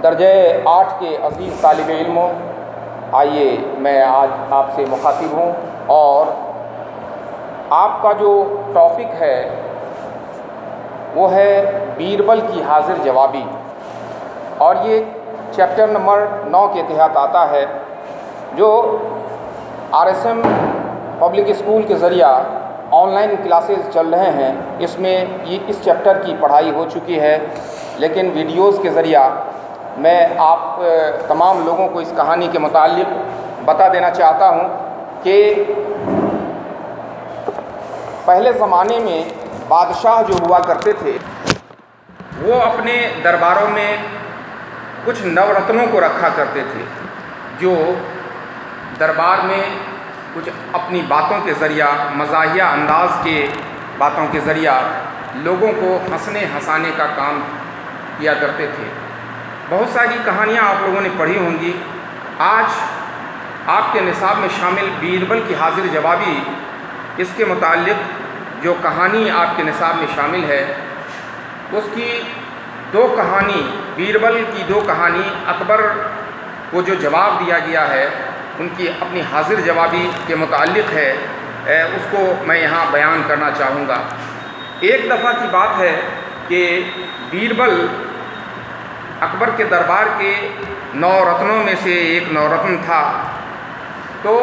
درجہ 8 کے عزیز طالب علموں، آئیے میں آج آپ سے مخاطب ہوں اور آپ کا جو ٹاپک ہے وہ ہے بیربل کی حاضر جوابی، اور یہ چیپٹر نمبر 9 کے تحت آتا ہے جو RSM پبلک اسکول کے ذریعہ آن لائن کلاسز چل رہے ہیں۔ اس میں اس چیپٹر کی پڑھائی ہو چکی ہے، لیکن ویڈیوز کے ذریعہ میں آپ تمام لوگوں کو اس کہانی کے متعلق بتا دینا چاہتا ہوں کہ پہلے زمانے میں بادشاہ جو ہوا کرتے تھے وہ اپنے درباروں میں کچھ نورتنوں کو رکھا کرتے تھے، جو دربار میں کچھ اپنی باتوں کے ذریعہ، مزاحیہ انداز کے باتوں کے ذریعہ لوگوں کو ہنسانے کا کام کیا کرتے تھے۔ بہت ساری کہانیاں آپ لوگوں نے پڑھی ہوں گی۔ آج آپ کے نصاب میں شامل بیربل کی حاضر جوابی، اس کے متعلق جو کہانی آپ کے نصاب میں شامل ہے اس کی بیربل کی دو کہانی اکبر کو جو جواب دیا گیا ہے ان کی اپنی حاضر جوابی کے متعلق ہے، اس کو میں یہاں بیان کرنا چاہوں گا۔ ایک دفعہ کی بات ہے کہ بیربل اکبر کے دربار کے 9 رتنوں میں سے ایک نورتن تھا۔ تو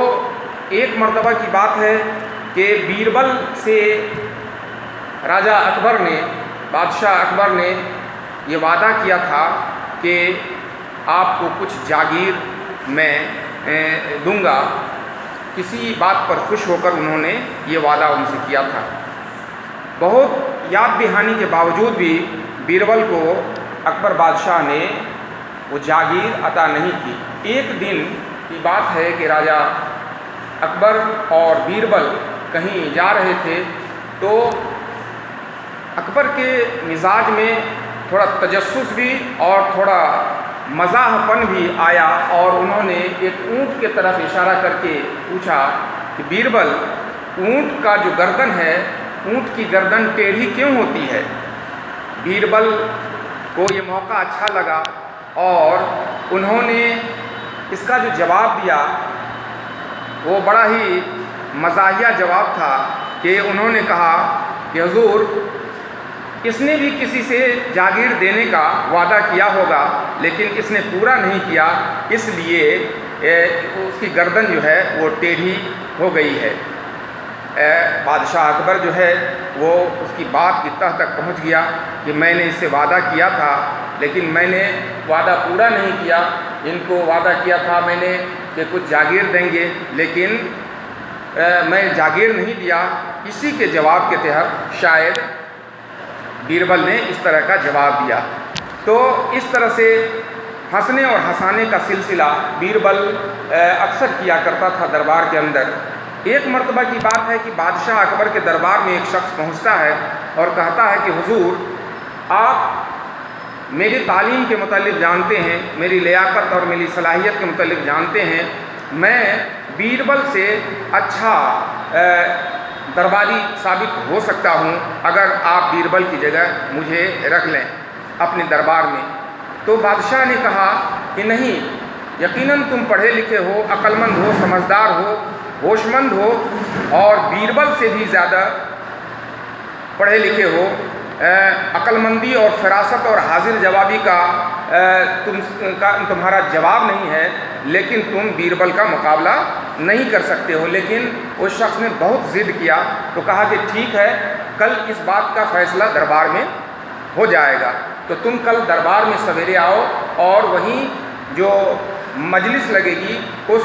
ایک مرتبہ کی بات ہے کہ بیربل سے بادشاہ اکبر نے یہ وعدہ کیا تھا کہ آپ کو کچھ جاگیر میں دوں گا۔ کسی بات پر خوش ہو کر انہوں نے یہ وعدہ ان سے کیا تھا۔ بہت یاد دہانی کے باوجود بھی بیربل کو اکبر بادشاہ نے وہ جاگیر عطا نہیں کی۔ ایک دن کی بات ہے کہ راجہ اکبر اور بیربل کہیں جا رہے تھے، تو اکبر کے مزاج میں تھوڑا تجسس بھی اور تھوڑا مزاح پن بھی آیا، اور انہوں نے ایک اونٹ کی طرف اشارہ کر کے پوچھا کہ بیربل، اونٹ کا جو گردن ہے، اونٹ کی گردن ٹیڑھی کیوں ہوتی ہے؟ بیربل کو یہ موقع اچھا لگا اور انہوں نے اس کا جو جواب دیا وہ بڑا ہی مزاحیہ جواب تھا کہ انہوں نے کہا کہ حضور، اس نے بھی کسی سے جاگیر دینے کا وعدہ کیا ہوگا لیکن اس نے پورا نہیں کیا، اس لیے اس کی گردن جو ہے وہ ٹیڑھی ہو گئی ہے۔ بادشاہ اکبر جو ہے وہ اس کی بات کی تہ تک پہنچ گیا کہ میں نے اس سے وعدہ کیا تھا لیکن میں نے وعدہ پورا نہیں کیا۔ ان کو وعدہ کیا تھا میں نے کہ کچھ جاگیر دیں گے، لیکن میں جاگیر نہیں دیا۔ اسی کے جواب کے تحت شاید بیربل نے اس طرح کا جواب دیا۔ تو اس طرح سے ہنسنے اور ہنسانے کا سلسلہ بیربل اکثر کیا کرتا تھا دربار کے اندر۔ ایک مرتبہ کی بات ہے کہ بادشاہ اکبر کے دربار میں ایک شخص پہنچتا ہے اور کہتا ہے کہ حضور، آپ میری تعلیم کے متعلق جانتے ہیں، میری لیاقت اور میری صلاحیت کے متعلق جانتے ہیں، میں بیربل سے اچھا درباری ثابت ہو سکتا ہوں اگر آپ بیربل کی جگہ مجھے رکھ لیں اپنے دربار میں۔ تو بادشاہ نے کہا کہ نہیں، یقیناً تم پڑھے لکھے ہو، عقل مند ہو، سمجھدار ہو، ہوش مند ہو، اور بیربل سے بھی زیادہ پڑھے لکھے ہو۔ عقل مندی اور فراست اور حاضر جوابی کا تمہارا جواب نہیں ہے، لیکن تم بیربل کا مقابلہ نہیں کر سکتے ہو۔ لیکن اس شخص نے بہت ضد کیا، تو کہا کہ ٹھیک ہے، کل اس بات کا فیصلہ دربار میں ہو جائے گا، تو تم کل دربار میں سویرے آؤ اور وہیں جو مجلس لگے گی اس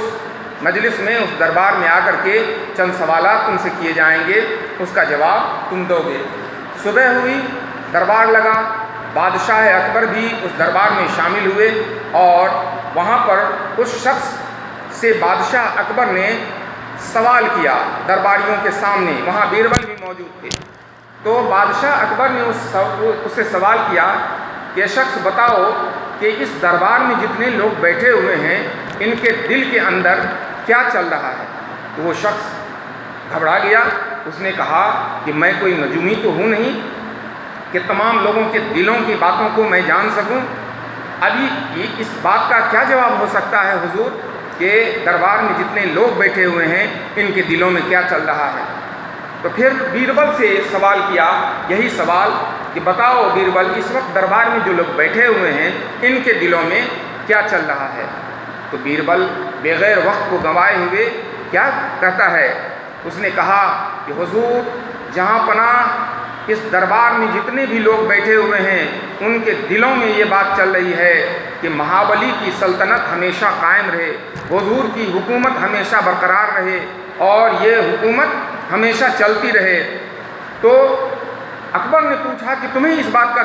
مجلس میں، اس دربار میں آ کر کے چند سوالات تم سے کیے جائیں گے، اس کا جواب تم دو گے۔ صبح ہوئی، دربار لگا، بادشاہ اکبر بھی اس دربار میں شامل ہوئے، اور وہاں پر اس شخص سے بادشاہ اکبر نے سوال کیا درباریوں کے سامنے، وہاں بیربل بھی موجود تھے۔ تو بادشاہ اکبر نے اس سے سوال کیا کہ شخص بتاؤ کہ اس دربار میں جتنے لوگ بیٹھے ہوئے ہیں ان کے دل کے اندر کیا چل رہا ہے؟ تو وہ شخص گھبرا گیا۔ اس نے کہا کہ میں کوئی نجومی تو ہوں نہیں کہ تمام لوگوں کے دلوں کی باتوں کو میں جان سکوں۔ ابھی اس بات کا کیا جواب ہو سکتا ہے حضور کہ دربار میں جتنے لوگ بیٹھے ہوئے ہیں ان کے دلوں میں کیا چل رہا ہے؟ تو پھر بیربل سے سوال کیا، یہی سوال کہ بتاؤ بیربل، اس وقت دربار میں جو لوگ بیٹھے ہوئے ہیں ان کے دلوں میں کیا چل رہا ہے؟ تو بیربل بغیر وقت کو گنوائے ہوئے کیا کہتا ہے؟ اس نے کہا کہ حضور جہاں پناہ اس دربار میں جتنے بھی لوگ بیٹھے ہوئے ہیں ان کے دلوں میں یہ بات چل رہی ہے کہ مہابلی کی سلطنت ہمیشہ قائم رہے، حضور کی حکومت ہمیشہ برقرار رہے اور یہ حکومت ہمیشہ چلتی رہے۔ تو اکبر نے پوچھا کہ تمہیں اس بات کا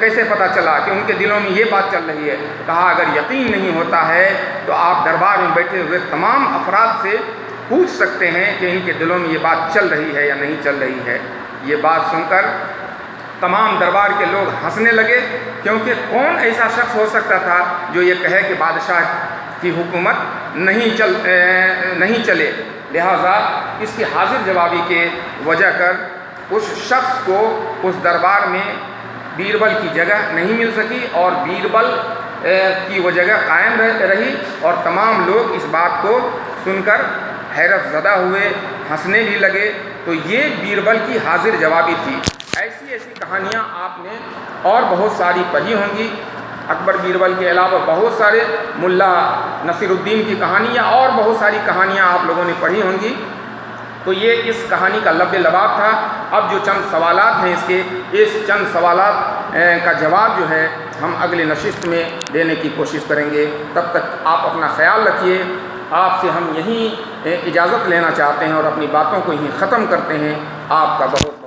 کیسے پتہ چلا کہ ان کے دلوں میں یہ بات چل رہی ہے؟ کہا اگر یقین نہیں ہوتا ہے تو آپ دربار میں بیٹھے ہوئے تمام افراد سے پوچھ سکتے ہیں کہ ان کے دلوں میں یہ بات چل رہی ہے یا نہیں چل رہی ہے۔ یہ بات سن کر تمام دربار کے لوگ ہنسنے لگے، کیونکہ کون ایسا شخص ہو سکتا تھا جو یہ کہے کہ بادشاہ کی حکومت نہیں چلے۔ لہٰذا اس کی حاضر جوابی کے وجہ کر اس شخص کو اس دربار میں بیربل کی جگہ نہیں مل سکی اور بیربل کی وہ جگہ قائم رہی، اور تمام لوگ اس بات کو سن کر حیرت زدہ ہوئے، ہنسنے بھی لگے۔ تو یہ بیربل کی حاضر جوابی تھی۔ ایسی کہانیاں آپ نے اور بہت ساری پڑھی ہوں گی۔ اکبر بیربل کے علاوہ بہت سارے ملا نصیر الدین کی کہانیاں اور بہت ساری کہانیاں آپ لوگوں نے پڑھی ہوں گی۔ تو یہ اس کہانی کا لب لباب تھا۔ اب جو چند سوالات ہیں اس چند سوالات کا جواب جو ہے ہم اگلے نشست میں دینے کی کوشش کریں گے۔ تب تک آپ اپنا خیال رکھیے۔ آپ سے ہم یہیں اجازت لینا چاہتے ہیں اور اپنی باتوں کو یہیں ختم کرتے ہیں۔ آپ کا بہت